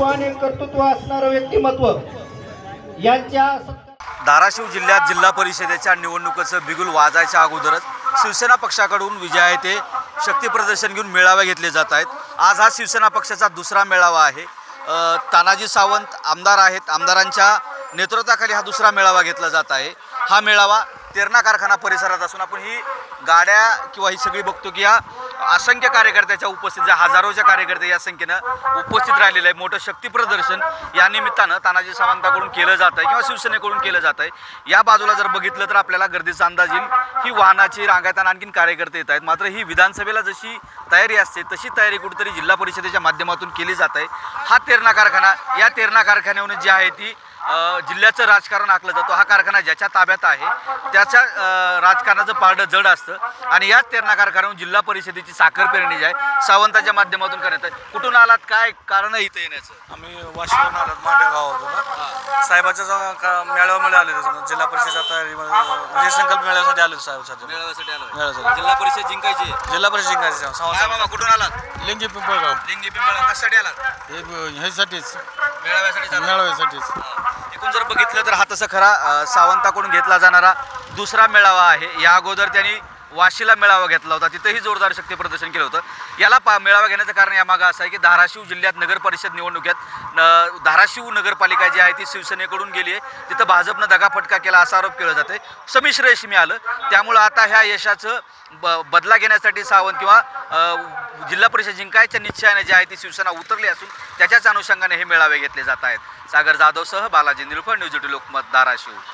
असामान्य कर्तृत्व असणारं व्यक्तिमत्व यांच्या धाराशिव जिल्ह्यात जिल्हा परिषदेच्या निवडणुकीचं बिगुल वाजायच्या अगोदरच शिवसेना पक्षाकडून विजयाते शक्ती प्रदर्शन घेऊन मेळावे घेतले जात आहेत। आज हा शिवसेना पक्षाचा दुसरा मेळावा आहे। तानाजी सावंत आमदार आहेत, आमदारांच्या नेतृत्वाखाली हा दुसरा मेळावा घेतला जात आहे। हा मेळावा तेरणा कारखाना परिसरात असून आपण ही गाड्या किंवा ही सगळी बघतो की या असंख्य कार्यकर्त्याच्या उपस्थित हजारोच्या कार्यकर्ते या संख्येनं उपस्थित राहिलेले आहे। मोठं शक्ती प्रदर्शन या निमित्तानं तानाजी सावंतांकडून केलं जात आहे किंवा शिवसेनेकडून केलं जात आहे। या बाजूला जर बघितलं तर आपल्याला गर्दीचा अंदाज येईल। ही वाहनाची रांगात आणखीन कार्यकर्ते येत आहेत। मात्र ही विधानसभेला जशी तयारी असते तशी तयारी कुठेतरी जिल्हा परिषदेच्या माध्यमातून केली जात आहे। हा तेरणा कारखाना, या तेरणा कारखान्यावरून जी आहे ती जिल्ह्याचं राजकारण आखलं जातो। हा कारखाना ज्याच्या ताब्यात आहे त्याच्या राजकारणाचं पारडं जड असतं आणि याच तेरणा कारखान्यावरून जिल्हा परिषदेची साखर पेरणी जी आहे सावंताच्या माध्यमातून करण्यात आहे। कुठून आलात, काय कारण आहे इथं येण्याचं? आम्ही वाशीवरून आलो, मांडे गावातून साहेबाच्या मेळाव्यामध्ये आलो। जिल्हा परिषदेच्या तयारी संकल्प मेळाव्यासाठी आलो। साहेबांसाठी मेळाव्यासाठी जिल्हा परिषद जिंकायची, जिल्हा परिषद जिंकायची। कुठून आलात? लिंगी पिंपळगाव। लिंगी पिंपळगाव कशासाठी आलात? ह्यासाठीच, मेळाव्यासाठी मेळाव्यासाठीच। एकूण जर बघितलं तर हा तसा खरा सावंताकडून घेतला जाणारा दुसरा मेळावा आहे। या अगोदर त्यांनी वाशीला मेळावा घेतला होता, तिथंही जोरदार शक्ती प्रदर्शन केलं होतं। याला मेळावा घेण्याचं कारण यामागं असं आहे की धाराशिव जिल्ह्यात नगर परिषद निवडणुकीत धाराशिव नगरपालिका जी आहे ती शिवसेनेकडून गेली आहे, तिथं भाजपनं दगाफटका केला असा आरोप केला जातो। संमिश्र यश मिळालं, त्यामुळं आता ह्या यशाचं बदला घेण्यासाठी सावंत किंवा जिल्हा परिषद जिंकायच्या निश्चयाने जी आहे ती शिवसेना उतरली असून त्याच्याच अनुषंगाने हे मेळावे घेतले जात आहेत। सागर जाधवसह बालाजी निळफळ, न्यूज 18 लोकमत, धाराशिव।